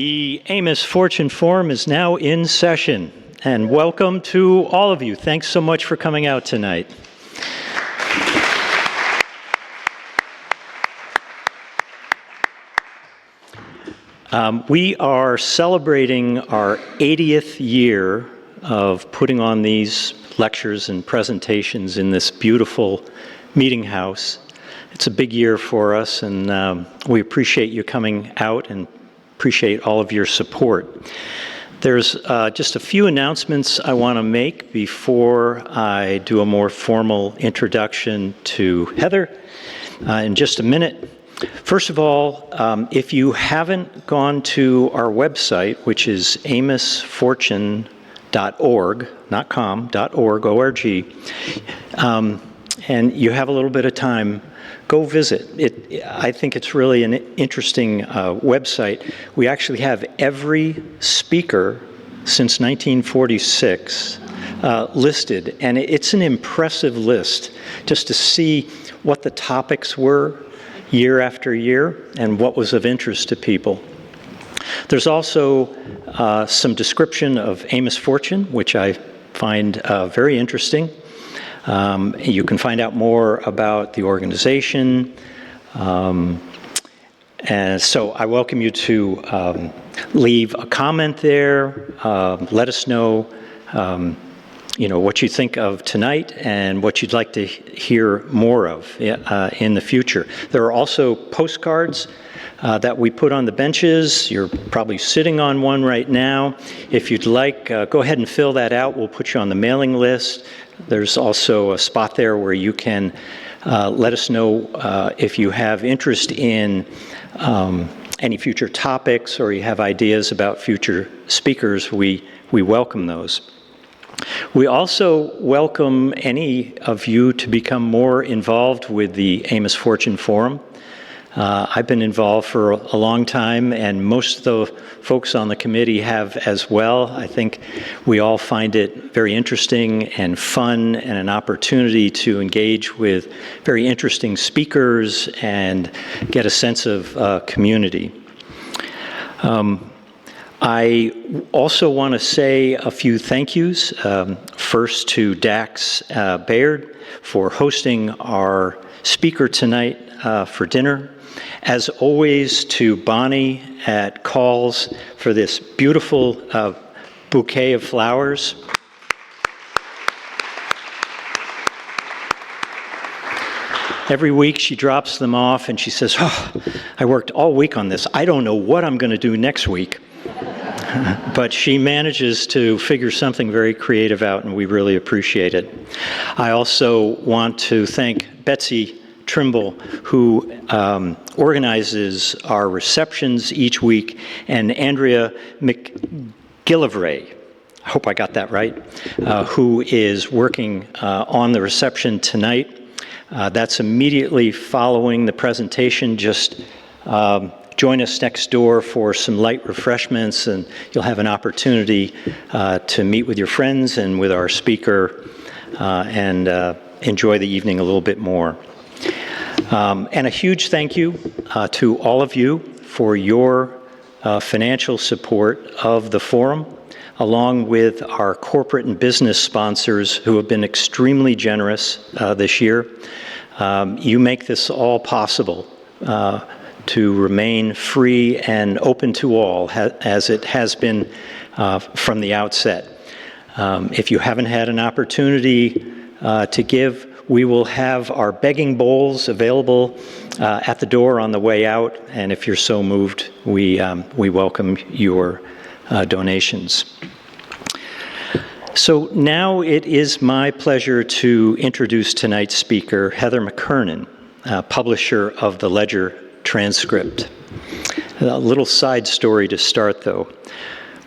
The Amos Fortune Forum is now in session, and welcome to all of you. Thanks so much for coming out tonight. We are celebrating our 80th year of putting on these lectures and presentations in this beautiful meeting house. It's a big year for us, and we appreciate you coming out and appreciate all of your support. There's just a few announcements I want to make before I do a more formal introduction to Heather in just a minute. First of all, if you haven't gone to our website, which is amosfortune.org, not com, .org, O-R-G, and you have a little bit of time, go visit. I think it's really an interesting website. We actually have every speaker since 1946 listed, and it's an impressive list just to see what the topics were year after year and what was of interest to people. There's also some description of Amos Fortune, which I find very interesting. You can find out more about the organization. And so I welcome you to leave a comment there. Let us know, what you think of tonight and what you'd like to hear more of in the future. There are also postcards that we put on the benches. You're probably sitting on one right now. If you'd like, go ahead and fill that out. We'll put you on the mailing list. There's also a spot there where you can let us know if you have interest in any future topics or you have ideas about future speakers. We welcome those. We also welcome any of you to become more involved with the Amos Fortune Forum. I've been involved for a long time, and most of the folks on the committee have as well. I think we all find it very interesting and fun and an opportunity to engage with very interesting speakers and get a sense of community. I also want to say a few thank yous. First to Dax Baird for hosting our speaker tonight for dinner. As always, to Bonnie at Calls for this beautiful bouquet of flowers. Every week she drops them off and she says, I worked all week on this. I don't know what I'm going to do next week. But she manages to figure something very creative out, and we really appreciate it. I also want to thank Betsy Trimble, who organizes our receptions each week, and Andrea McGillivray, I hope I got that right, who is working on the reception tonight. That's immediately following the presentation. Just join us next door for some light refreshments, and you'll have an opportunity to meet with your friends and with our speaker and enjoy the evening a little bit more. And a huge thank you to all of you for your financial support of the forum, along with our corporate and business sponsors who have been extremely generous this year. You make this all possible to remain free and open to all, as it has been from the outset. If you haven't had an opportunity to give, we will have our begging bowls available at the door on the way out, and if you're so moved, we welcome your donations. So now it is my pleasure to introduce tonight's speaker, Heather McKernan, publisher of the Ledger Transcript. A little side story to start, though.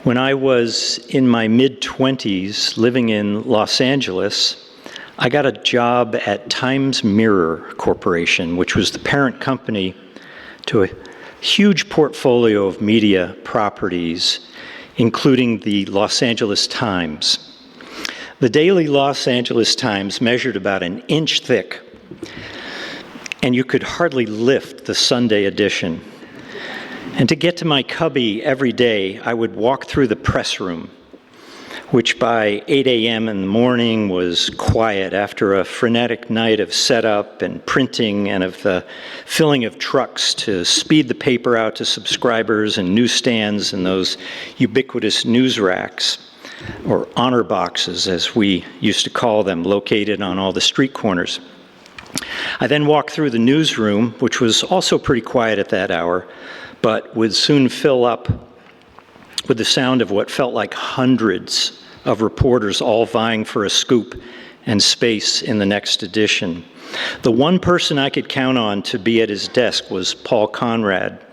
When I was in my mid-20s living in Los Angeles, I got a job at Times Mirror Corporation, which was the parent company to a huge portfolio of media properties, including the Los Angeles Times. The daily Los Angeles Times measured about an inch thick, and you could hardly lift the Sunday edition. And to get to my cubby every day, I would walk through the press room, which by 8 a.m. in the morning was quiet after a frenetic night of setup and printing and of the filling of trucks to speed the paper out to subscribers and newsstands and those ubiquitous news racks, or honor boxes as we used to call them, located on all the street corners. I then walked through the newsroom, which was also pretty quiet at that hour, but would soon fill up with the sound of what felt like hundreds of reporters all vying for a scoop and space in the next edition. The one person I could count on to be at his desk was Paul Conrad,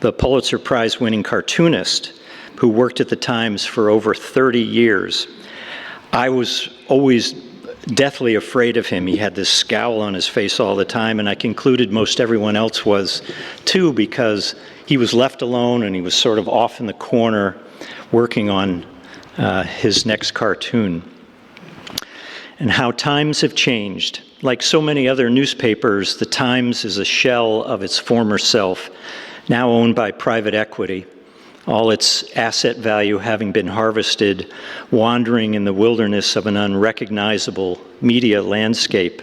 the Pulitzer Prize-winning cartoonist who worked at the Times for over 30 years. I was always deathly afraid of him. He had this scowl on his face all the time, and I concluded most everyone else was too, because he was left alone and he was sort of off in the corner working on his next cartoon. And how times have changed. Like so many other newspapers, the Times is a shell of its former self, now owned by private equity, all its asset value having been harvested, wandering in the wilderness of an unrecognizable media landscape.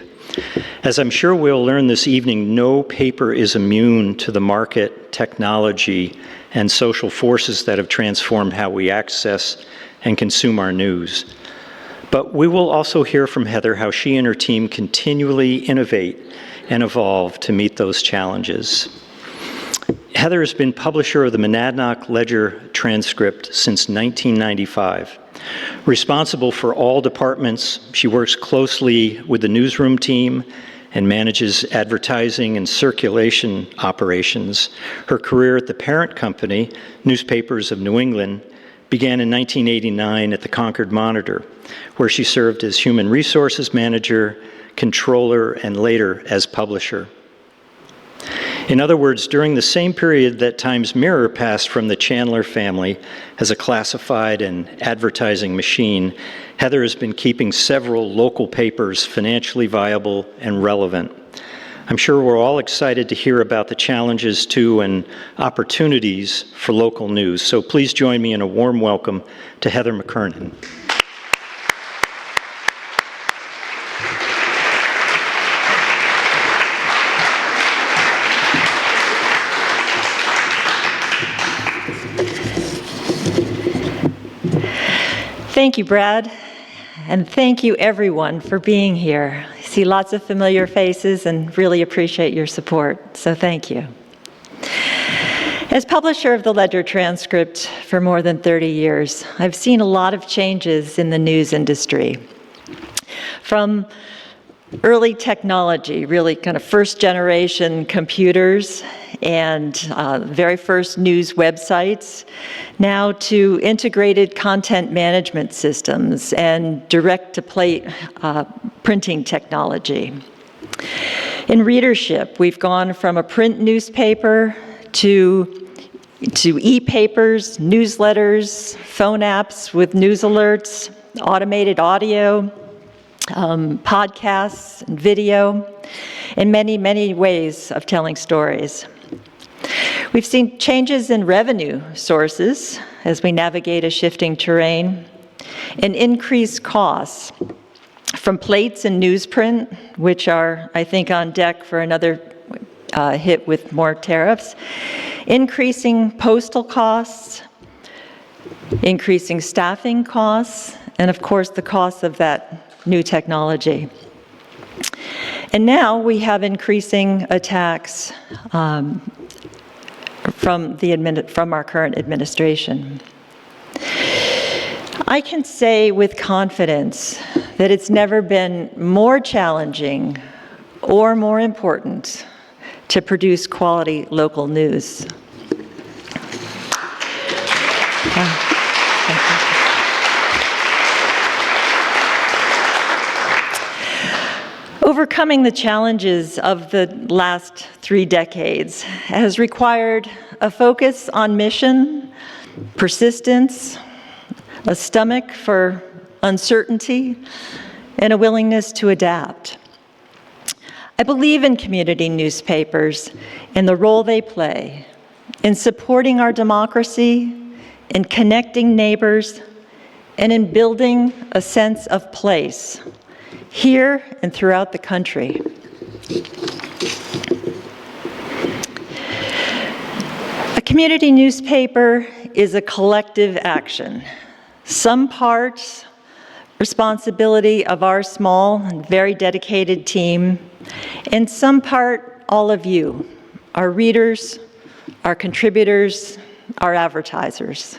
As I'm sure we'll learn this evening, no paper is immune to the market, technology, and social forces that have transformed how we access and consume our news. But we will also hear from Heather how she and her team continually innovate and evolve to meet those challenges. Heather has been publisher of the Monadnock Ledger transcript since 1995. Responsible for all departments, she works closely with the newsroom team and manages advertising and circulation operations. Her career at the parent company, Newspapers of New England, began in 1989 at the Concord Monitor, where she served as human resources manager, controller, and later as publisher. In other words, during the same period that Times Mirror passed from the Chandler family as a classified and advertising machine, Heather has been keeping several local papers financially viable and relevant. I'm sure we're all excited to hear about the challenges too and opportunities for local news. So please join me in a warm welcome to Heather McKernan. Thank you, Brad, and thank you everyone for being here. I see lots of familiar faces and really appreciate your support, so thank you. As publisher of the Ledger transcript for more than 30 years, I've seen a lot of changes in the news industry. From early technology, really kind of first generation computers and very first news websites, now to integrated content management systems and direct-to-plate printing technology. In readership, we've gone from a print newspaper to e-papers, newsletters, phone apps with news alerts, automated audio, podcasts and video, and many, many ways of telling stories. We've seen changes in revenue sources as we navigate a shifting terrain, and increased costs from plates and newsprint, which are, I think, on deck for another hit with more tariffs, increasing postal costs, increasing staffing costs, and of course the cost of that new technology. And now we have increasing attacks from our current administration. I can say with confidence that it's never been more challenging or more important to produce quality local news. Overcoming the challenges of the last 3 decades has required a focus on mission, persistence, a stomach for uncertainty, and a willingness to adapt. I believe in community newspapers and the role they play in supporting our democracy, in connecting neighbors, and in building a sense of place here and throughout the country. A community newspaper is a collective action. Some parts responsibility of our small and very dedicated team, and some part all of you, our readers, our contributors, our advertisers.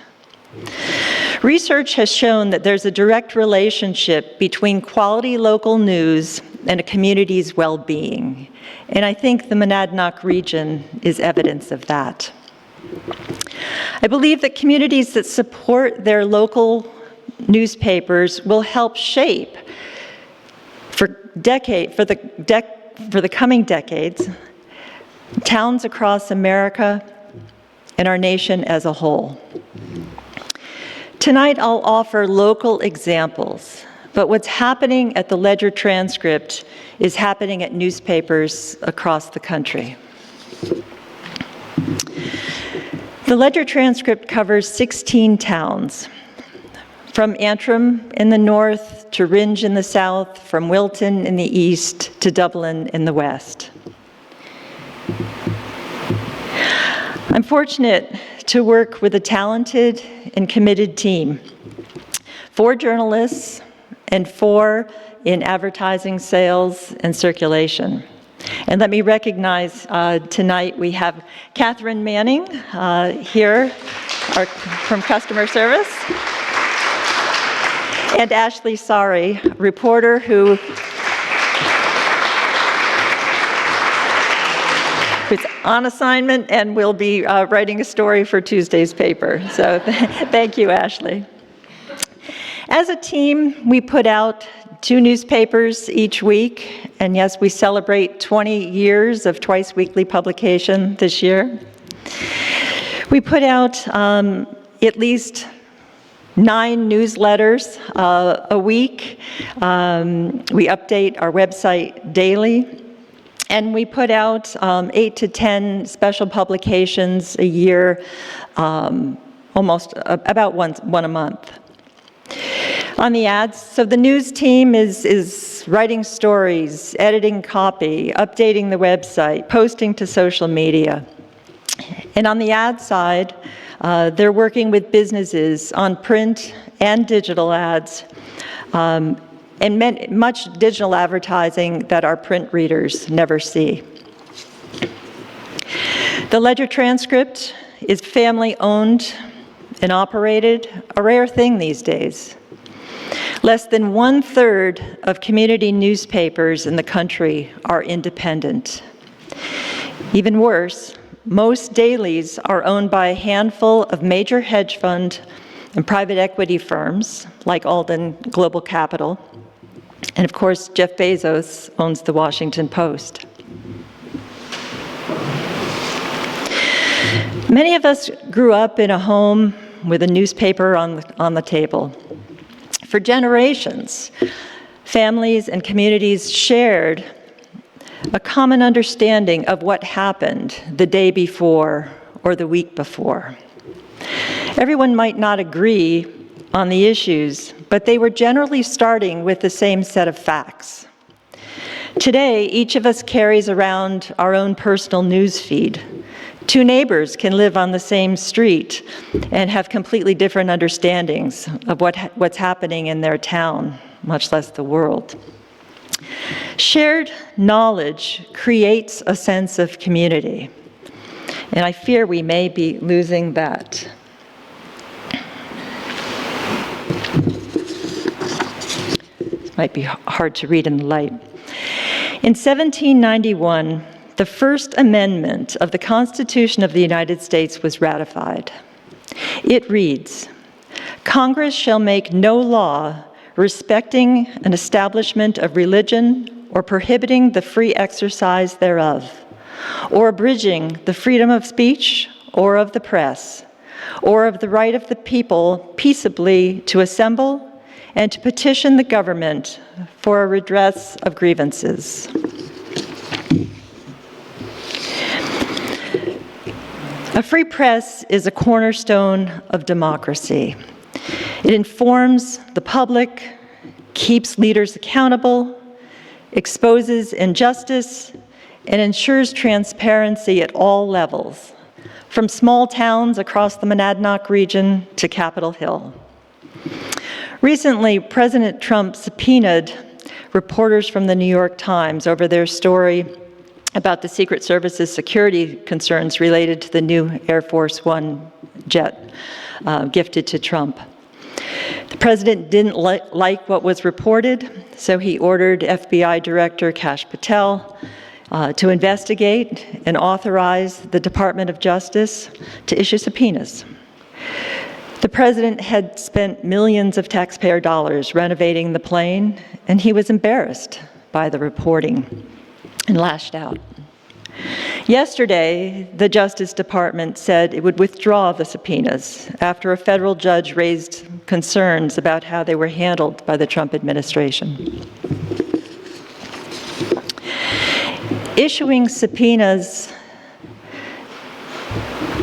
Research has shown that there's a direct relationship between quality local news and a community's well-being, and I think the Monadnock region is evidence of that. I believe that communities that support their local newspapers will help shape for the coming decades towns across America and our nation as a whole. Tonight I'll offer local examples, but what's happening at the Ledger Transcript is happening at newspapers across the country. The Ledger Transcript covers 16 towns, from Antrim in the north to Rindge in the south, from Wilton in the east to Dublin in the west. I'm fortunate to work with a talented and committed team, 4 journalists and 4 in advertising, sales, and circulation. And let me recognize tonight we have Catherine Manning here from customer service, and Ashley Sari, reporter who's on assignment and will be writing a story for Tuesday's paper. So thank you, Ashley. As a team, we put out 2 newspapers each week, and yes, we celebrate 20 years of twice-weekly publication this year. We put out at least 9 newsletters a week. We update our website daily. And we put out 8 to 10 special publications a year, almost about one a month. On the ads, so the news team is writing stories, editing copy, updating the website, posting to social media. And on the ad side, they're working with businesses on print and digital ads, and much digital advertising that our print readers never see. The Ledger Transcript is family-owned and operated, a rare thing these days. Less than 1/3 of community newspapers in the country are independent. Even worse, most dailies are owned by a handful of major hedge fund and private equity firms like Alden Global Capital. And of course, Jeff Bezos owns the Washington Post. Many of us grew up in a home with a newspaper on the table. For generations, families and communities shared a common understanding of what happened the day before or the week before. Everyone might not agree on the issues, but they were generally starting with the same set of facts. Today, each of us carries around our own personal news feed. 2 neighbors can live on the same street and have completely different understandings of what's happening in their town, much less the world. Shared knowledge creates a sense of community, and I fear we may be losing that. It might be hard to read in the light. In 1791, the First Amendment of the Constitution of the United States was ratified. It reads, "Congress shall make no law respecting an establishment of religion or prohibiting the free exercise thereof, or abridging the freedom of speech or of the press, or of the right of the people peaceably to assemble and to petition the government for a redress of grievances." A free press is a cornerstone of democracy. It informs the public, keeps leaders accountable, exposes injustice, and ensures transparency at all levels, from small towns across the Monadnock region to Capitol Hill. Recently, President Trump subpoenaed reporters from the New York Times over their story about the Secret Service's security concerns related to the new Air Force One jet gifted to Trump. The president didn't like what was reported, so he ordered FBI Director Kash Patel to investigate and authorize the Department of Justice to issue subpoenas. The president had spent millions of taxpayer dollars renovating the plane, and he was embarrassed by the reporting and lashed out. Yesterday, the Justice Department said it would withdraw the subpoenas after a federal judge raised concerns about how they were handled by the Trump administration. Issuing subpoenas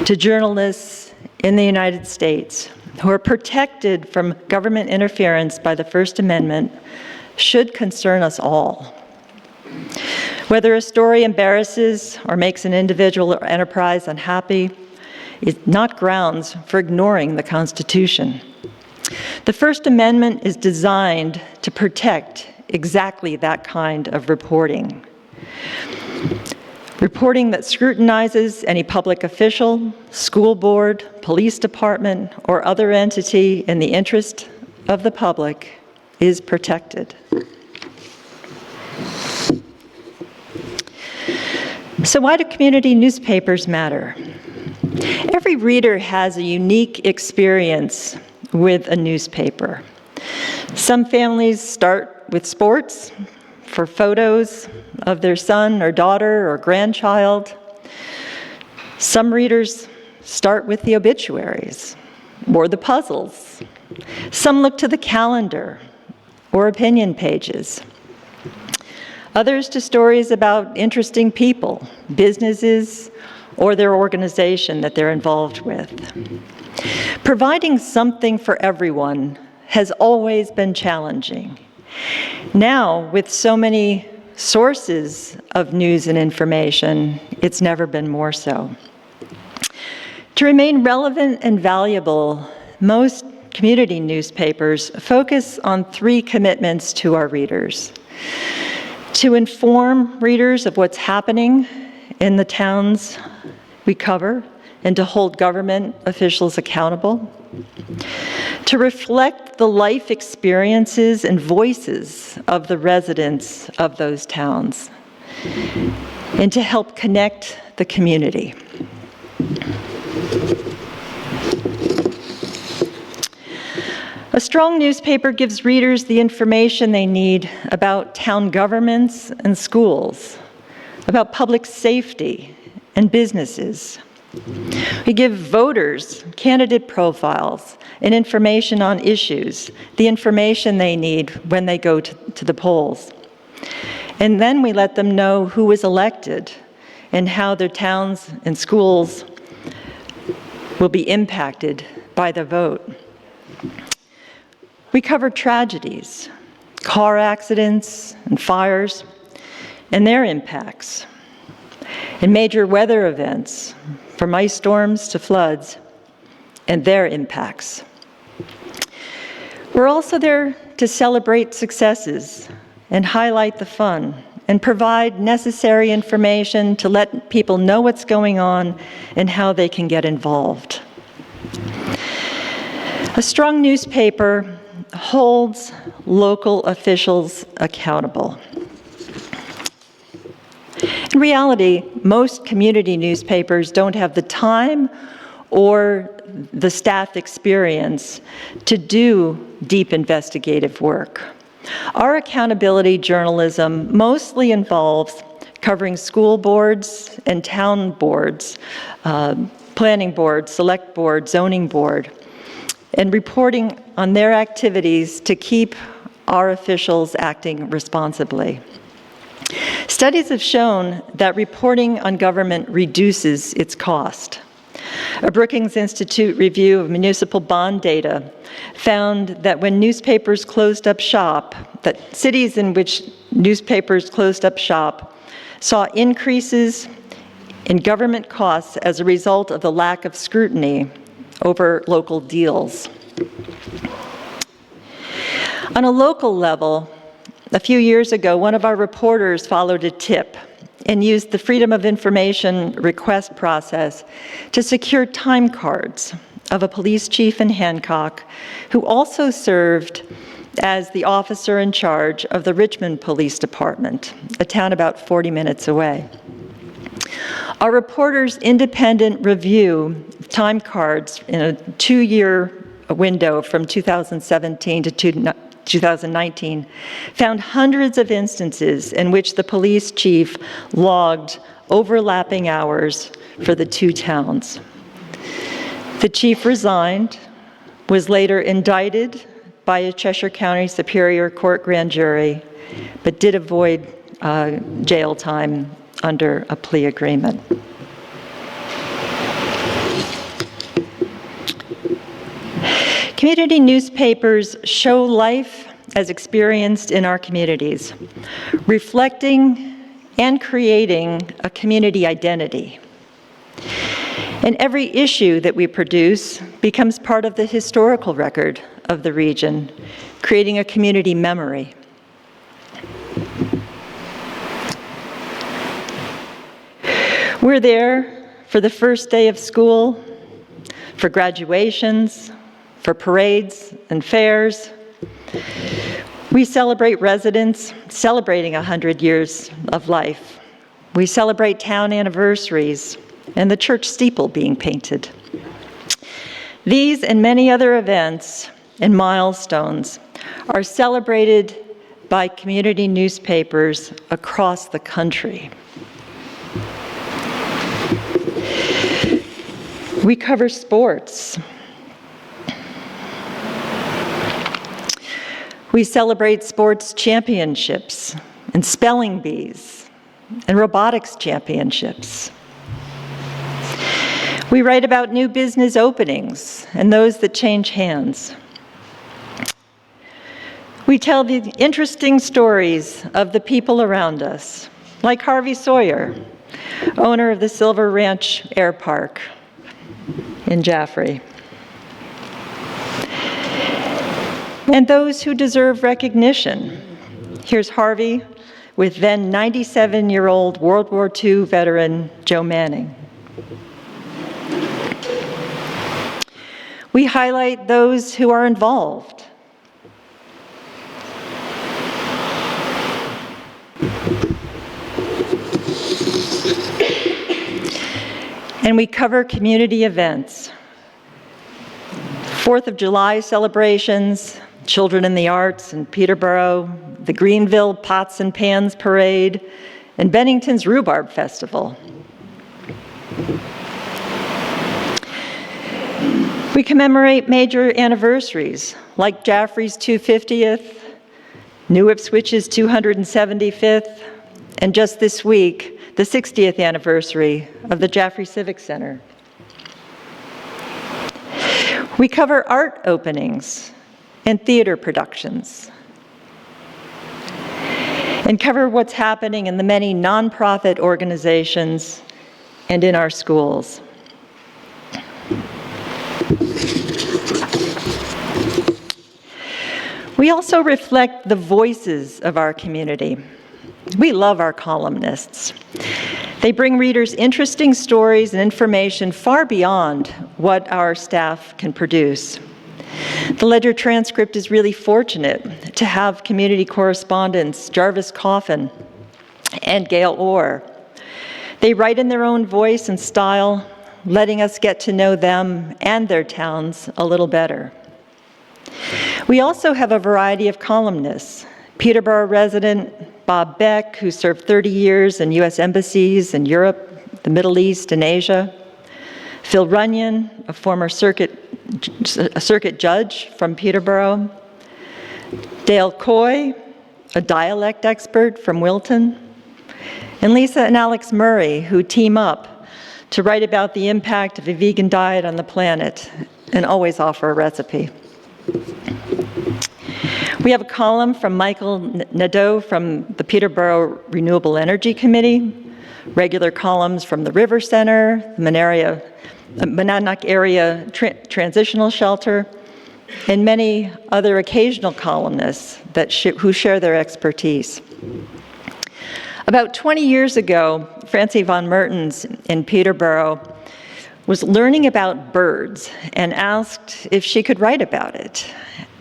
to journalists in the United States who are protected from government interference by the First Amendment should concern us all. Whether a story embarrasses or makes an individual or enterprise unhappy is not grounds for ignoring the Constitution. The First Amendment is designed to protect exactly that kind of reporting. Reporting that scrutinizes any public official, school board, police department, or other entity in the interest of the public is protected. So why do community newspapers matter? Every reader has a unique experience with a newspaper. Some families start with sports for photos of their son or daughter or grandchild. Some readers start with the obituaries or the puzzles. Some look to the calendar or opinion pages. Others to stories about interesting people, businesses, or their organization that they're involved with. Providing something for everyone has always been challenging. Now, with so many sources of news and information, it's never been more so. To remain relevant and valuable, most community newspapers focus on three commitments to our readers: to inform readers of what's happening in the towns we cover and to hold government officials accountable, to reflect the life experiences and voices of the residents of those towns, and to help connect the community. A strong newspaper gives readers the information they need about town governments and schools, about public safety and businesses. We give voters candidate profiles and information on issues, the information they need when they go to the polls. And then we let them know who was elected and how their towns and schools will be impacted by the vote. We cover tragedies, car accidents and fires, and their impacts, and major weather events, from ice storms to floods, and their impacts. We're also there to celebrate successes and highlight the fun and provide necessary information to let people know what's going on and how they can get involved. A strong newspaper holds local officials accountable. In reality, most community newspapers don't have the time or the staff experience to do deep investigative work. Our accountability journalism mostly involves covering school boards and town boards, planning board, select board, zoning board, and reporting on their activities to keep our officials acting responsibly. Studies have shown that reporting on government reduces its cost. A Brookings Institute review of municipal bond data found that when newspapers closed up shop, that cities in which newspapers closed up shop saw increases in government costs as a result of the lack of scrutiny over local deals. On a local level, a few years ago, one of our reporters followed a tip and used the Freedom of Information request process to secure time cards of a police chief in Hancock who also served as the officer in charge of the Richmond Police Department, a town about 40 minutes away. Our reporter's independent review of time cards in a 2-year window from 2017 to 2019 found hundreds of instances in which the police chief logged overlapping hours for the two towns. The chief resigned, was later indicted by a Cheshire County Superior Court grand jury, but did avoid jail time under a plea agreement. Community newspapers show life as experienced in our communities, reflecting and creating a community identity. And every issue that we produce becomes part of the historical record of the region, creating a community memory. We're there for the first day of school, for graduations, for parades and fairs. We celebrate residents celebrating 100 years of life. We celebrate town anniversaries and the church steeple being painted. These and many other events and milestones are celebrated by community newspapers across the country. We cover sports. We celebrate sports championships and spelling bees and robotics championships. We write about new business openings and those that change hands. We tell the interesting stories of the people around us, like Harvey Sawyer, owner of the Silver Ranch Air Park in Jaffrey. And those who deserve recognition. Here's Harvey with then 97-year-old World War II veteran Joe Manning. We highlight those who are involved. And we cover community events. 4th of July celebrations, Children in the Arts in Peterborough, the Greenville Pots and Pans Parade, and Bennington's Rhubarb Festival. We commemorate major anniversaries, like Jaffrey's 250th, New Ipswich's 275th, and just this week, the 60th anniversary of the Jaffrey Civic Center. We cover art openings and theater productions, and cover what's happening in the many nonprofit organizations and in our schools. We also reflect the voices of our community. We love our columnists. They bring readers interesting stories and information far beyond what our staff can produce. The Ledger Transcript is really fortunate to have community correspondents Jarvis Coffin and Gail Orr. They write in their own voice and style, letting us get to know them and their towns a little better. We also have a variety of columnists. Peterborough resident Bob Beck, who served 30 years in U.S. embassies in Europe, the Middle East, and Asia. Phil Runyon, a former circuit judge from Peterborough. Dale Coy, a dialect expert from Wilton. And Lisa and Alex Murray, who team up to write about the impact of a vegan diet on the planet and always offer a recipe. We have a column from Michael Nadeau from the Peterborough Renewable Energy Committee, regular columns from the River Center, the Monadnock Area Transitional Shelter, and many other occasional columnists who share their expertise. About 20 years ago, Francie von Mertens in Peterborough was learning about birds and asked if she could write about it.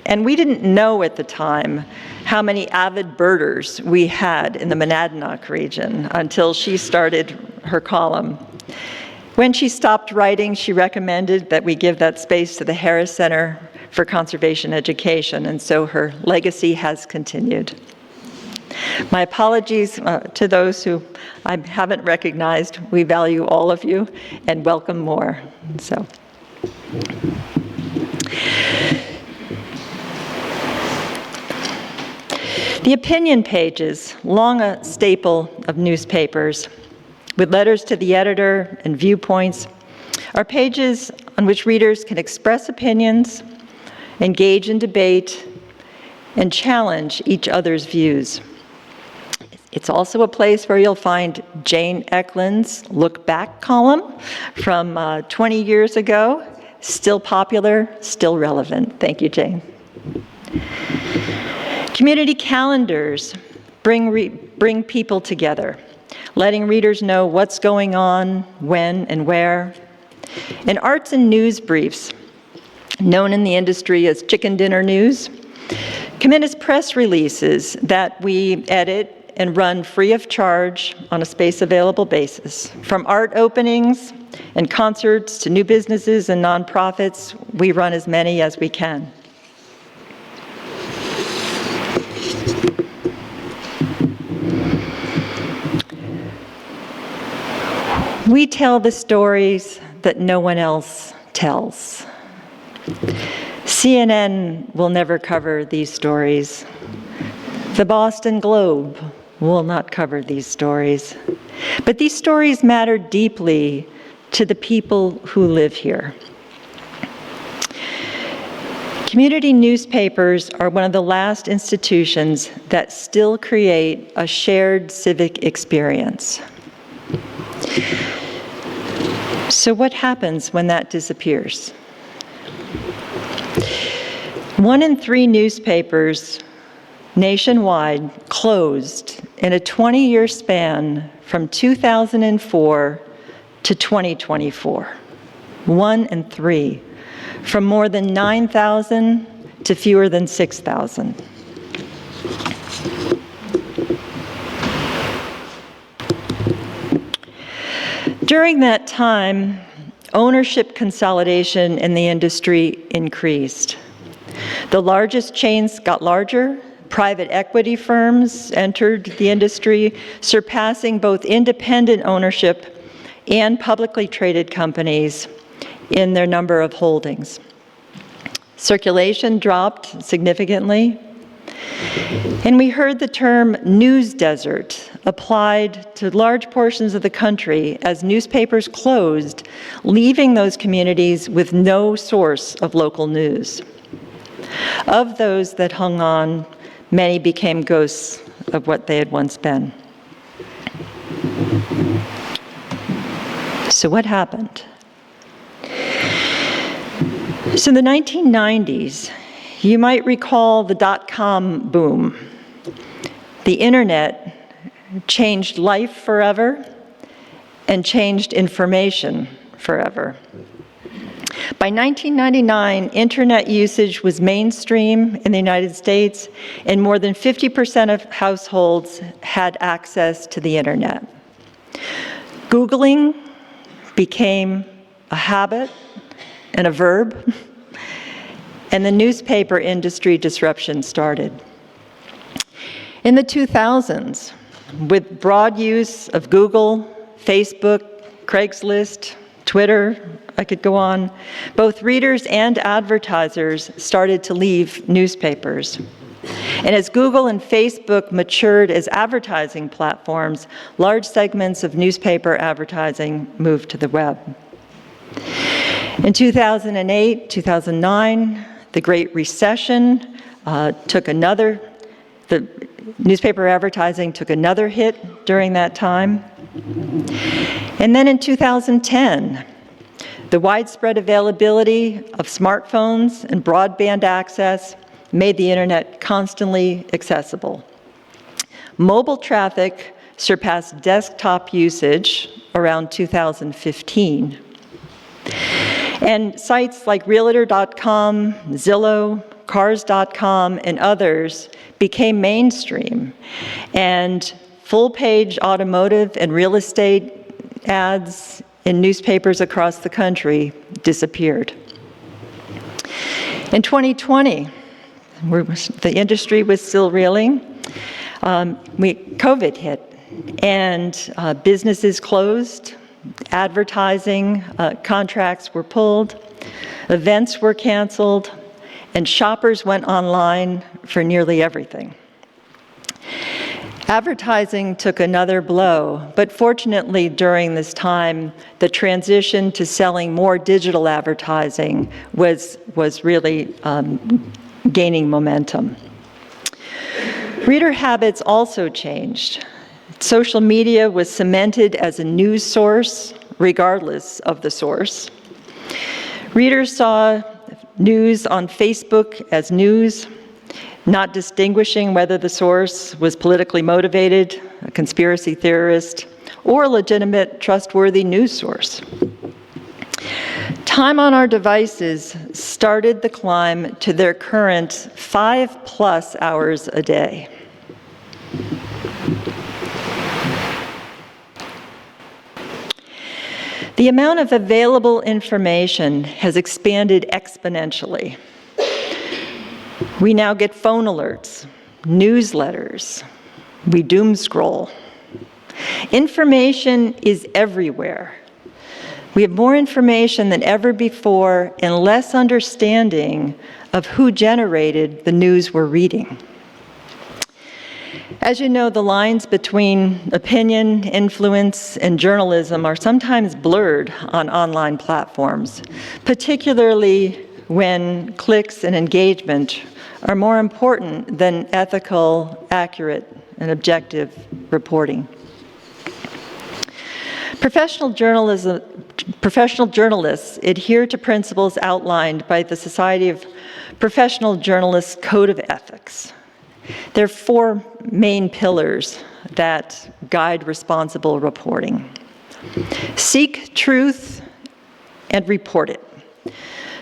And we didn't know at the time how many avid birders we had in the Monadnock region until she started her column. When she stopped writing, she recommended that we give that space to the Harris Center for Conservation Education, and so her legacy has continued. My apologies to those who I haven't recognized. We value all of you and welcome more. So. The opinion pages, long a staple of newspapers, with letters to the editor and viewpoints, are pages on which readers can express opinions, engage in debate, and challenge each other's views. It's also a place where you'll find Jane Eklund's Look Back column from 20 years ago, still popular, still relevant. Thank you, Jane. Community calendars bring people together, letting readers know what's going on, when, and where. And arts and news briefs, known in the industry as chicken dinner news, come in as press releases that we edit and run free of charge on a space-available basis. From art openings and concerts to new businesses and nonprofits, we run as many as we can. We tell the stories that no one else tells. CNN will never cover these stories. The Boston Globe will not cover these stories. But these stories matter deeply to the people who live here. Community newspapers are one of the last institutions that still create a shared civic experience. So what happens when that disappears? 1 in 3 newspapers nationwide closed in a 20-year span from 2004 to 2024. 1 in 3, from more than 9,000 to fewer than 6,000. During that time, ownership consolidation in the industry increased. The largest chains got larger. Private equity firms entered the industry, surpassing both independent ownership and publicly traded companies in their number of holdings. Circulation dropped significantly, and we heard the term news desert applied to large portions of the country as newspapers closed, leaving those communities with no source of local news. Of those that hung on, many became ghosts of what they had once been. So what happened? So in the 1990s, you might recall the dot-com boom. The internet changed life forever and changed information forever. By 1999, internet usage was mainstream in the United States, and more than 50% of households had access to the internet. Googling became a habit and a verb, and the newspaper industry disruption started. In the 2000s, with broad use of Google, Facebook, Craigslist, Twitter, I could go on, both readers and advertisers started to leave newspapers. And as Google and Facebook matured as advertising platforms, large segments of newspaper advertising moved to the web. In 2008, 2009, the Great Recession the newspaper advertising took another hit during that time. And then in 2010, the widespread availability of smartphones and broadband access made the internet constantly accessible. Mobile traffic surpassed desktop usage around 2015. And sites like Realtor.com, Zillow, Cars.com, and others became mainstream. And full-page automotive and real estate ads in newspapers across the country disappeared. In 2020, the industry was still reeling. COVID hit, and businesses closed, advertising contracts were pulled, events were canceled, and shoppers went online for nearly everything. Advertising took another blow, but fortunately during this time, the transition to selling more digital advertising was really gaining momentum. Reader habits also changed. Social media was cemented as a news source, regardless of the source. Readers saw news on Facebook as news, not distinguishing whether the source was politically motivated, a conspiracy theorist, or a legitimate, trustworthy news source. Time on our devices started the climb to their current 5+ hours a day. The amount of available information has expanded exponentially. We now get phone alerts, newsletters, we doom scroll. Information is everywhere. We have more information than ever before and less understanding of who generated the news we're reading. As you know, the lines between opinion, influence, and journalism are sometimes blurred on online platforms, particularly when clicks and engagement are more important than ethical, accurate, and objective reporting. Professional journalists adhere to principles outlined by the Society of Professional Journalists Code of Ethics. There are 4 main pillars that guide responsible reporting. Seek truth and report it.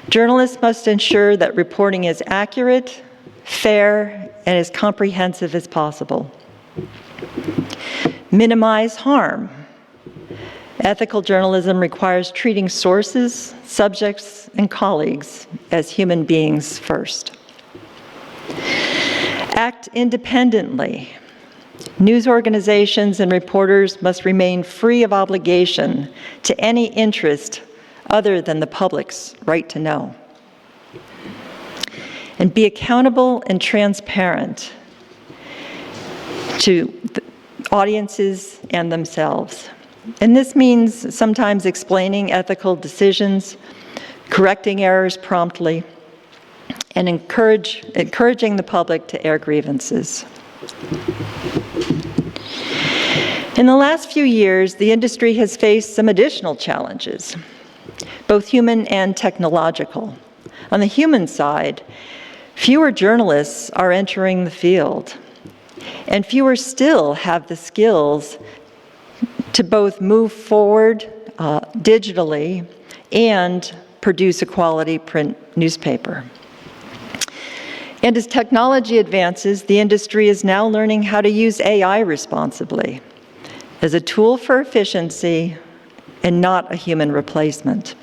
Journalists must ensure that reporting is accurate, fair, and as comprehensive as possible. Minimize harm. Ethical journalism requires treating sources, subjects, and colleagues as human beings first. Act independently. News organizations and reporters must remain free of obligation to any interest other than the public's right to know. And be accountable and transparent to audiences and themselves. And this means sometimes explaining ethical decisions, correcting errors promptly, and encouraging the public to air grievances. In the last few years, the industry has faced some additional challenges, both human and technological. On the human side, fewer journalists are entering the field, and fewer still have the skills to both move forward digitally and produce a quality print newspaper. And as technology advances, the industry is now learning how to use AI responsibly as a tool for efficiency and not a human replacement.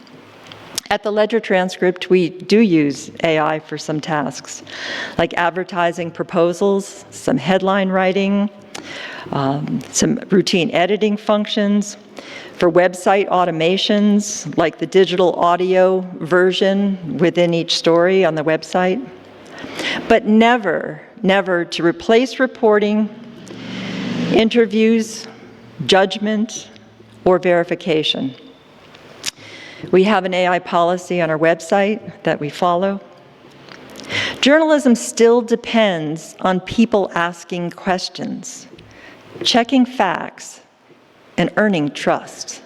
At the Ledger Transcript, we do use AI for some tasks, like advertising proposals, some headline writing, some routine editing functions, for website automations, like the digital audio version within each story on the website. But never never to replace reporting, interviews, judgment, or verification. We have an AI policy on our website that we follow. Journalism still depends on people asking questions, checking facts, and earning trust.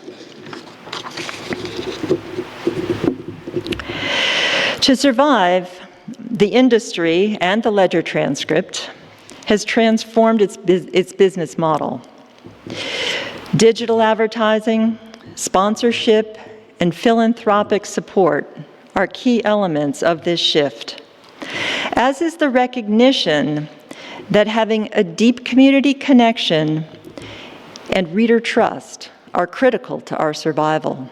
To survive, the industry and the Ledger transcript has transformed its business model. Digital advertising, sponsorship, and philanthropic support are key elements of this shift, as is the recognition that having a deep community connection and reader trust are critical to our survival.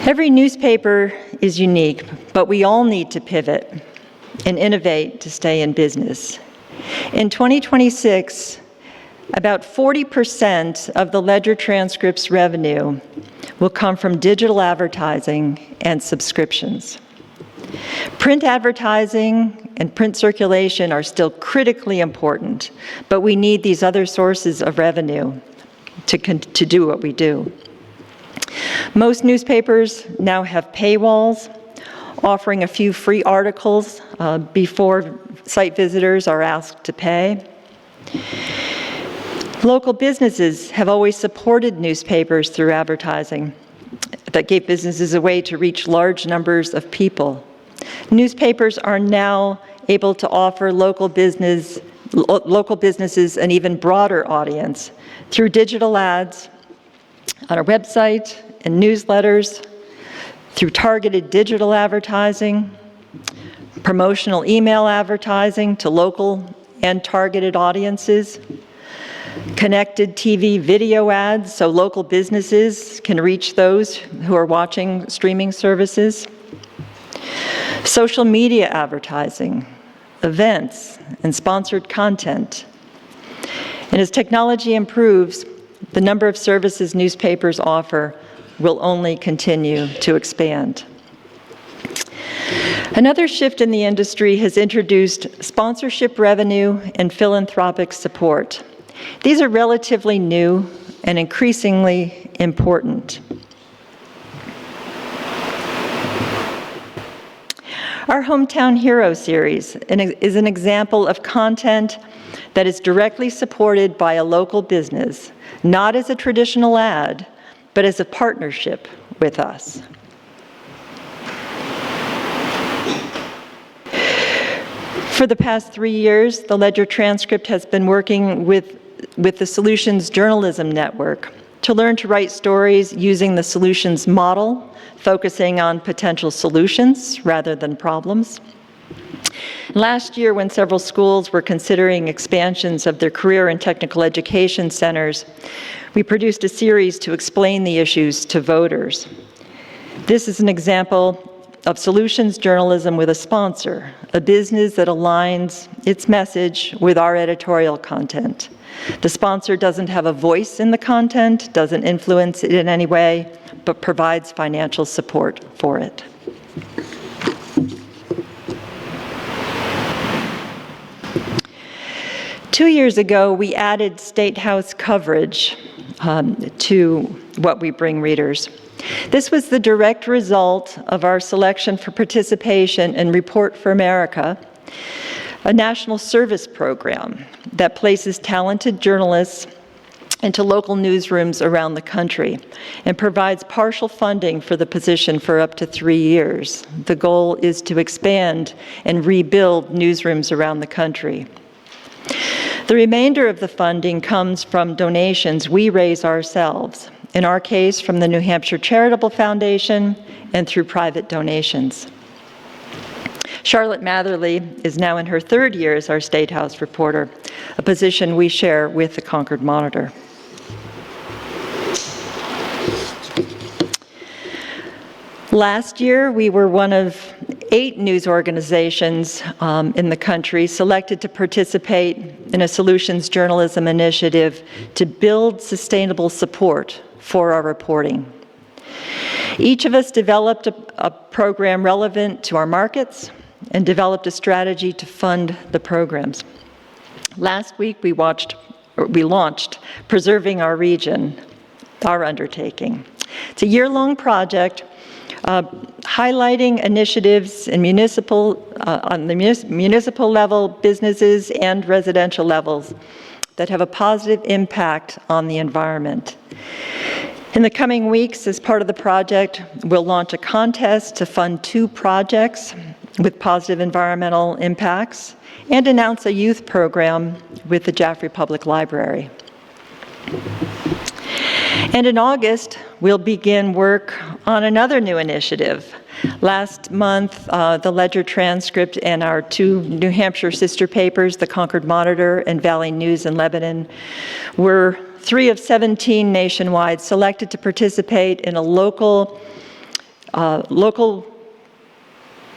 Every newspaper is unique, but we all need to pivot and innovate to stay in business. In 2026, about 40% of the Ledger transcript's revenue will come from digital advertising and subscriptions. Print advertising and print circulation are still critically important, but we need these other sources of revenue to do what we do. Most newspapers now have paywalls, offering a few free articles before site visitors are asked to pay. Local businesses have always supported newspapers through advertising that gave businesses a way to reach large numbers of people. Newspapers are now able to offer local businesses an even broader audience through digital ads on our website and newsletters, through targeted digital advertising, promotional email advertising to local and targeted audiences, connected TV video ads so local businesses can reach those who are watching streaming services, social media advertising, events, and sponsored content. And as technology improves, the number of services newspapers offer will only continue to expand. Another shift in the industry has introduced sponsorship revenue and philanthropic support. These are relatively new and increasingly important. Our Hometown Hero series is an example of content that is directly supported by a local business, not as a traditional ad, but as a partnership with us. For the past 3 years, the Ledger Transcript has been working with the Solutions Journalism Network to learn to write stories using the Solutions model, focusing on potential solutions rather than problems. Last year, when several schools were considering expansions of their career and technical education centers, we produced a series to explain the issues to voters. This is an example of solutions journalism with a sponsor, a business that aligns its message with our editorial content. The sponsor doesn't have a voice in the content, doesn't influence it in any way, but provides financial support for it. Two years ago, we added State House coverage to what we bring readers. This was the direct result of our selection for participation in Report for America, a national service program that places talented journalists into local newsrooms around the country and provides partial funding for the position for up to 3 years. The goal is to expand and rebuild newsrooms around the country. The remainder of the funding comes from donations we raise ourselves, in our case from the New Hampshire Charitable Foundation and through private donations. Charlotte Matherly is now in her 3rd year as our State House reporter, a position we share with the Concord Monitor. Last year, we were one of 8 news organizations in the country selected to participate in a solutions journalism initiative to build sustainable support for our reporting. Each of us developed a program relevant to our markets and developed a strategy to fund the programs. Last week, we launched Preserving Our Region, our undertaking. It's a year-long project highlighting initiatives in on the municipal level, businesses, and residential levels that have a positive impact on the environment. In the coming weeks, as part of the project, we'll launch a contest to fund 2 projects with positive environmental impacts and announce a youth program with the Jaffrey Public Library. And in August, we'll begin work on another new initiative. Last month, the Ledger Transcript and our 2 New Hampshire sister papers, the Concord Monitor and Valley News in Lebanon, were 3 of 17 nationwide selected to participate in a local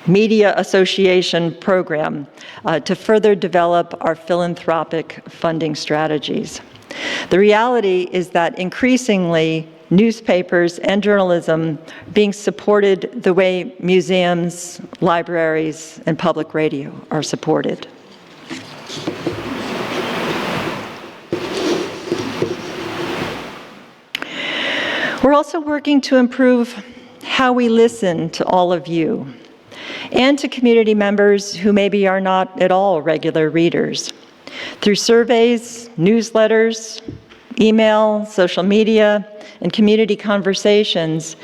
media association program to further develop our philanthropic funding strategies. The reality is that increasingly, newspapers and journalism being supported the way museums, libraries, and public radio are supported. We're also working to improve how we listen to all of you and to community members who maybe are not at all regular readers. Through surveys, newsletters, email, social media, and community conversations,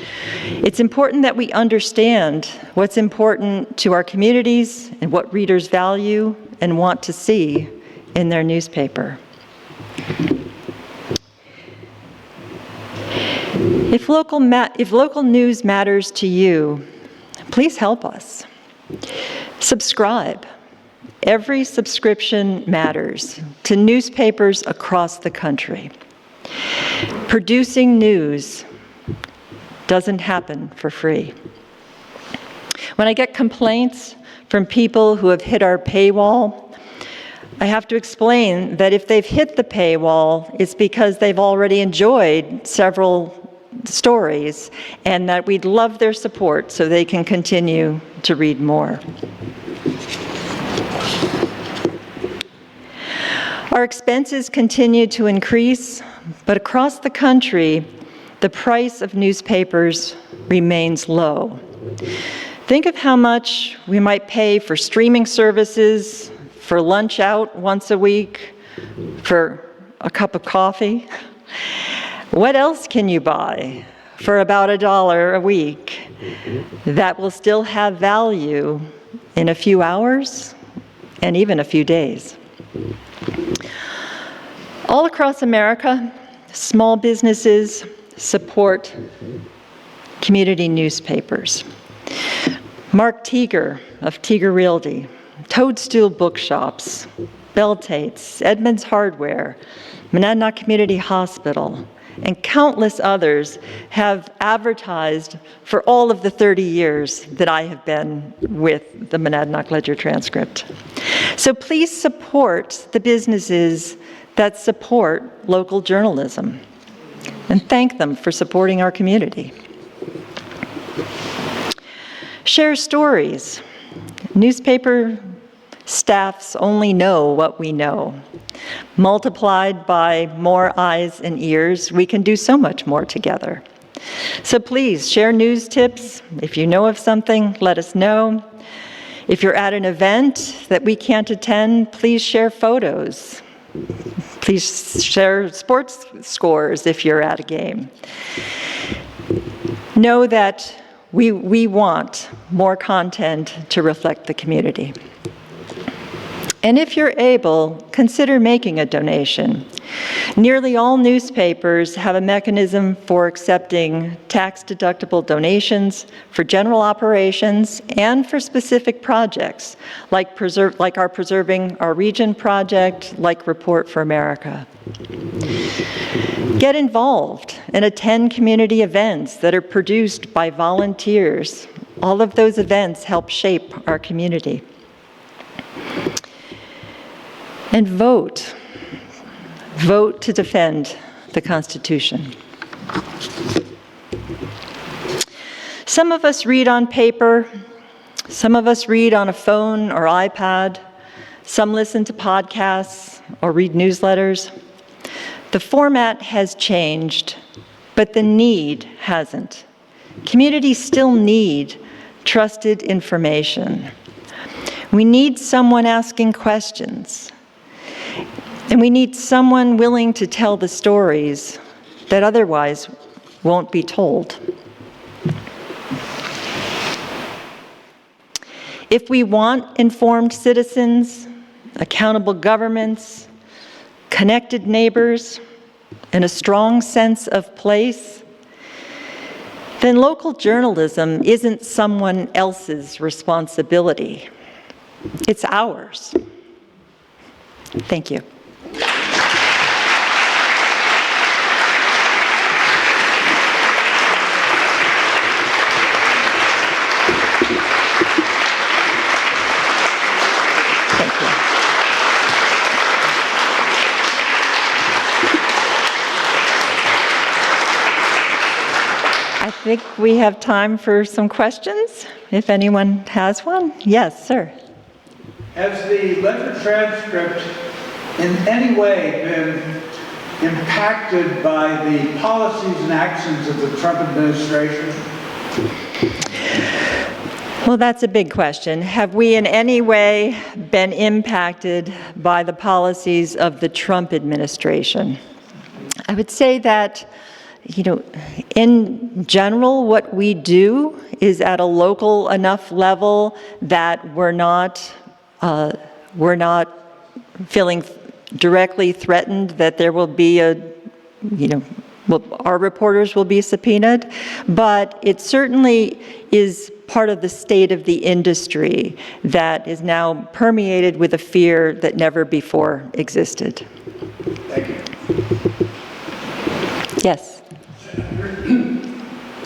it's important that we understand what's important to our communities and what readers value and want to see in their newspaper. If local news matters to you, please help us. Subscribe. Every subscription matters to newspapers across the country. Producing news doesn't happen for free. When I get complaints from people who have hit our paywall, I have to explain that if they've hit the paywall, it's because they've already enjoyed several stories and that we'd love their support so they can continue to read more. Our expenses continue to increase, but across the country, the price of newspapers remains low. Think of how much we might pay for streaming services, for lunch out once a week, for a cup of coffee. What else can you buy for about $1 a week that will still have value in a few hours and even a few days? All across America, small businesses support community newspapers. Mark Teeger of Teeger Realty, Toadstool Bookshops, Bell-Tates, Edmunds Hardware, Monadnock Community Hospital, and countless others have advertised for all of the 30 years that I have been with the Monadnock Ledger Transcript. So please support the businesses that support local journalism, and thank them for supporting our community. Share stories. Newspaper staffs only know what we know. Multiplied by more eyes and ears, we can do so much more together. So please share news tips. If you know of something, let us know. If you're at an event that we can't attend, please share photos. Please share sports scores if you're at a game. Know that we want more content to reflect the community. And if you're able, consider making a donation. Nearly all newspapers have a mechanism for accepting tax-deductible donations for general operations and for specific projects, like our Preserving Our Region project, like Report for America. Get involved and attend community events that are produced by volunteers. All of those events help shape our community. And vote. Vote to defend the Constitution. Some of us read on paper, Some of us read on a phone or iPad. Some listen to podcasts or read newsletters. The format has changed, but the need hasn't. Communities still need trusted information. We need someone asking questions. And we need someone willing to tell the stories that otherwise won't be told. If we want informed citizens, accountable governments, connected neighbors, and a strong sense of place, then local journalism isn't someone else's responsibility. It's ours. Thank you. I think we have time for some questions, if anyone has one. Yes, sir. Has the ledger transcript in any way been impacted by the policies and actions of the Trump administration? Well, that's a big question. Have we in any way been impacted by the policies of the Trump administration? I would say that, in general, what we do is at a local enough level that we're not feeling directly threatened that there will be our reporters will be subpoenaed, but it certainly is part of the state of the industry that is now permeated with a fear that never before existed. Thank you. Yes.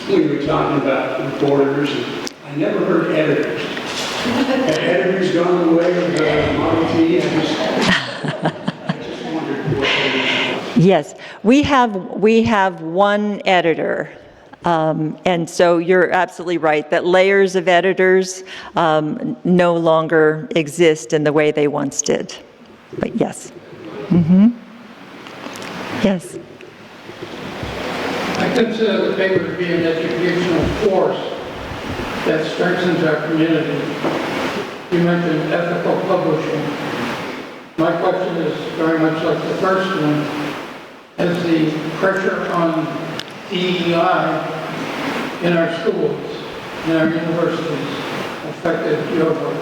We were talking about reporters, and I never heard editors. Have editors gone the way of the Model T? I just wondered what they were. Yes, we have one editor, and so you're absolutely right that layers of editors no longer exist in the way they once did. But yes. Yes. I consider the paper to be an educational force that strengthens our community. You mentioned ethical publishing. My question is very much like the first one. Has the pressure on DEI in our schools, in our universities, affected your work?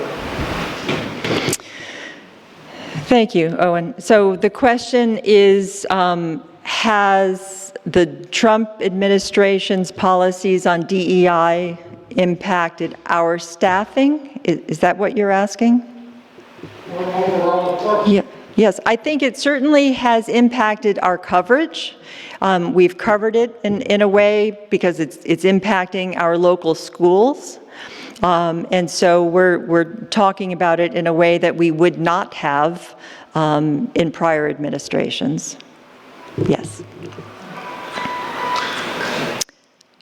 Thank you, Owen. So the question is, has the Trump administration's policies on DEI impacted our staffing? Is that what you're asking? Or overall approach? Yeah. Yes, I think it certainly has impacted our coverage. We've covered it in a way because it's impacting our local schools. And so we're talking about it in a way that we would not have in prior administrations. Yes.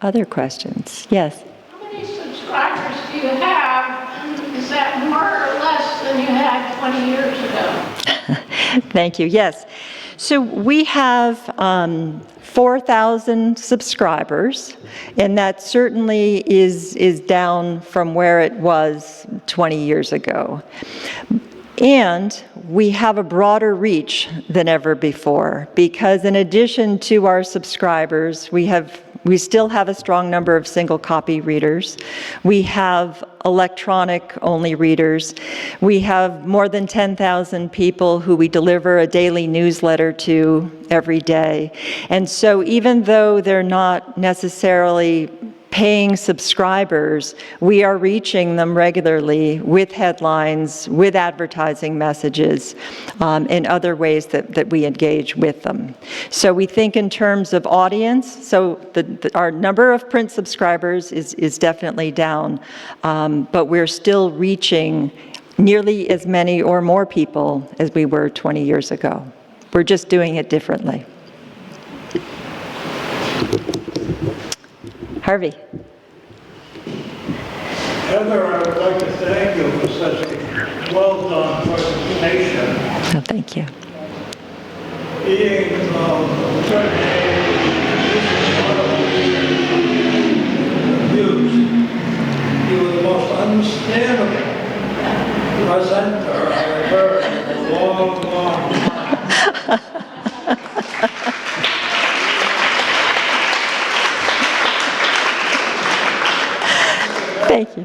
Other questions? Yes. How many subscribers do you have? Is that more or less than you had 20 years ago? Thank you. Yes. So we have 4,000 subscribers, and that certainly is down from where it was 20 years ago. And we have a broader reach than ever before, because in addition to our subscribers, we still have a strong number of single copy readers. We have electronic-only readers. We have more than 10,000 people who we deliver a daily newsletter to every day. And so even though they're not necessarily paying subscribers, we are reaching them regularly with headlines, with advertising messages, and other ways that we engage with them. So we think in terms of audience, so our number of print subscribers is definitely down, but we're still reaching nearly as many or more people as we were 20 years ago. We're just doing it differently. Harvey. Heather, I would like to thank you for such a well-done presentation. Oh, thank you. Being you were the most understandable presenter I've heard in a long, long time. Thank you.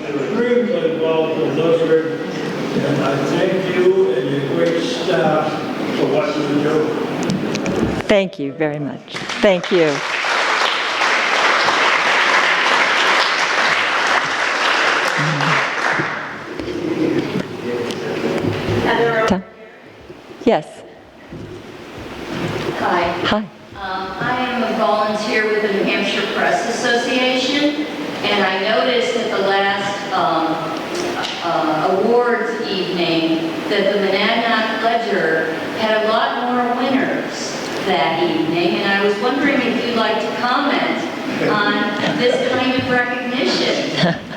Extremely well delivered, and I thank you and your great staff for what you do. Thank you very much. Thank you. Tom? Yes. Hi. Hi. I am a volunteer with the New Hampshire Press Association, and I noticed at the last awards evening that the Monadnock Ledger had a lot more winners that evening, and I was wondering if you'd like to comment on this kind of recognition,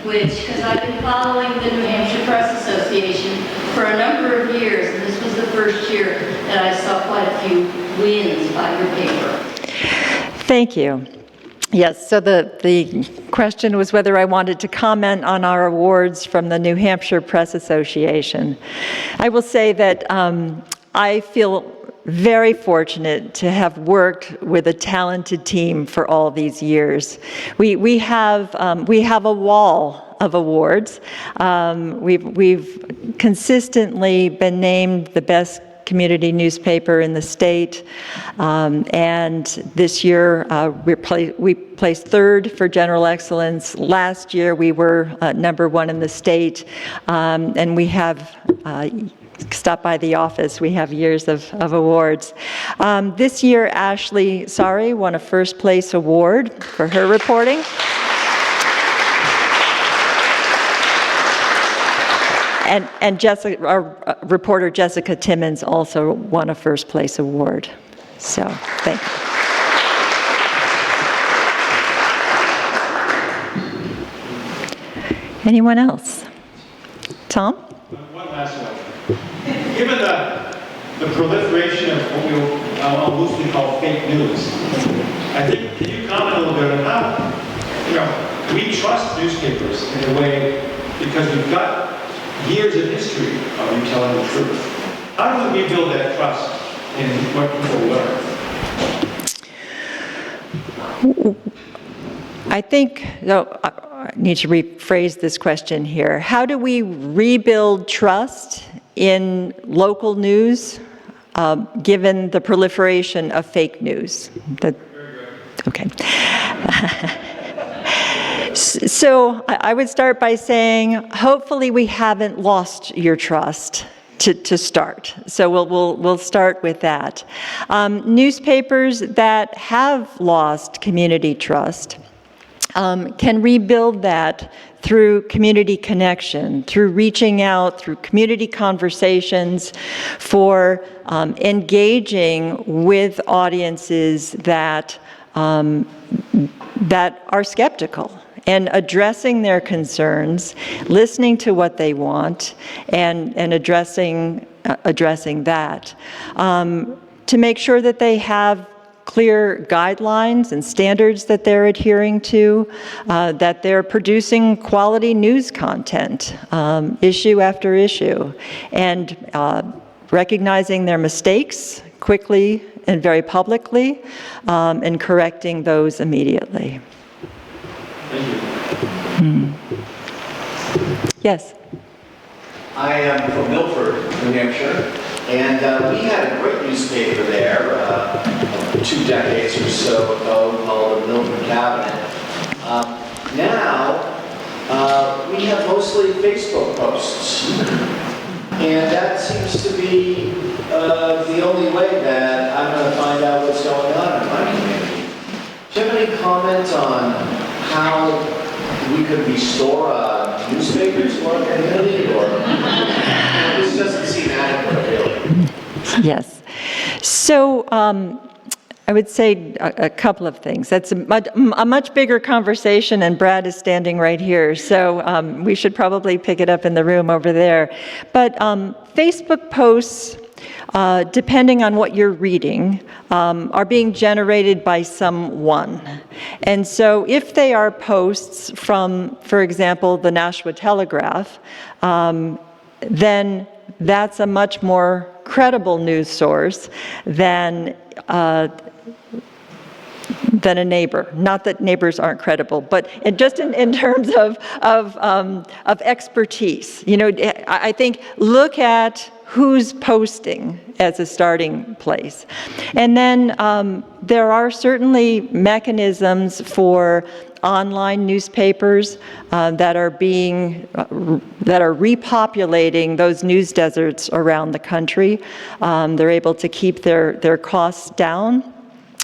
because I've been following the New Hampshire Press Association for a number of years, and this was the first year that I saw quite a few wins by your paper. Thank you. Yes, so the question was whether I wanted to comment on our awards from the New Hampshire Press Association. I will say that I feel very fortunate to have worked with a talented team for all these years. We have a wall of awards. We've consistently been named the best community newspaper in the state, and this year we placed third for general excellence. Last year we were #1 in the state, and we have stop by the office. We have years of awards. This year, Ashley Sari won a first place award for her reporting. And Jessica, our reporter Jessica Timmons also won a first place award. So, thank you. Anyone else? Tom? One last one. Given the proliferation of what I'll loosely call fake news, I think, can you comment a little bit on how, we trust newspapers in a way because we've got years of history of you telling the truth. How do we rebuild that trust in what people learn? I think, I need to rephrase this question here. How do we rebuild trust in local news given the proliferation of fake news? Okay. So I would start by saying, hopefully we haven't lost your trust to start. So we'll start with that. Newspapers that have lost community trust can rebuild that through community connection, through reaching out, through community conversations, for engaging with audiences that are skeptical, and addressing their concerns, listening to what they want, and addressing that, to make sure that they have clear guidelines and standards that they're adhering to, that they're producing quality news content, issue after issue, and recognizing their mistakes quickly and very publicly, and correcting those immediately. Yes? I am from Milford, New Hampshire, and we had a great newspaper there 2 decades or so ago called the Milford Cabinet. Now, we have mostly Facebook posts, and that seems to be the only way that I'm going to find out what's going on in my community. Do you have any comment on how we could restore newspapers for our community, or this doesn't seem adequate, really? Yes. So I would say a couple of things. That's a much bigger conversation, and Brad is standing right here, so we should probably pick it up in the room over there. But Facebook posts, depending on what you're reading, are being generated by someone. And so if they are posts from, for example, the Nashua Telegraph, then that's a much more credible news source than a neighbor. Not that neighbors aren't credible, but just in terms of expertise. You know, I think look at who's posting as a starting place. And then there are certainly mechanisms for online newspapers that are repopulating those news deserts around the country. They're able to keep their costs down,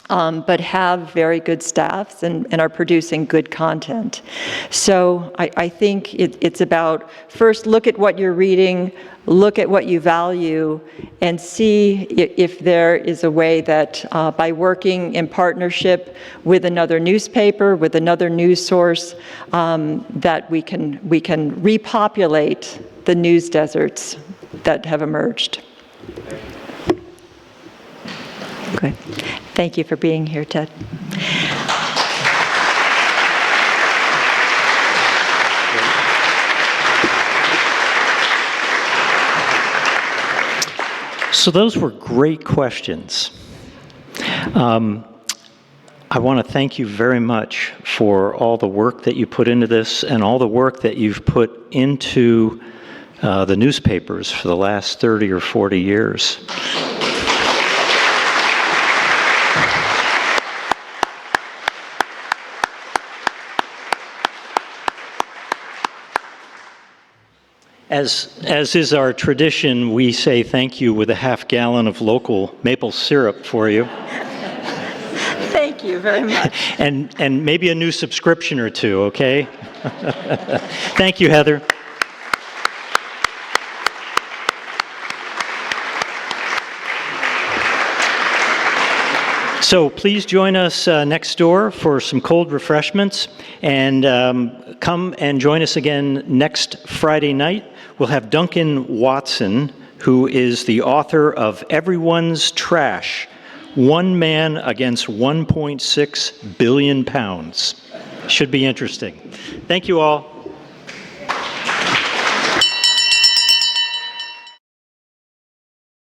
but have very good staffs and are producing good content. So I think it's about, first look at what you're reading, look at what you value, and see if there is a way that by working in partnership with another newspaper, with another news source, that we can repopulate the news deserts that have emerged. Good. Thank you for being here, Ted. So those were great questions. I want to thank you very much for all the work that you put into this and all the work that you've put into the newspapers for the last 30 or 40 years. As is our tradition, we say thank you with a half-gallon of local maple syrup for you. Thank you very much. And maybe a new subscription or two, okay? Thank you, Heather. So please join us next door for some cold refreshments, and come and join us again next Friday night. We'll have Duncan Watson, who is the author of Everyone's Trash, One Man Against 1.6 Billion Pounds. Should be interesting. Thank you all.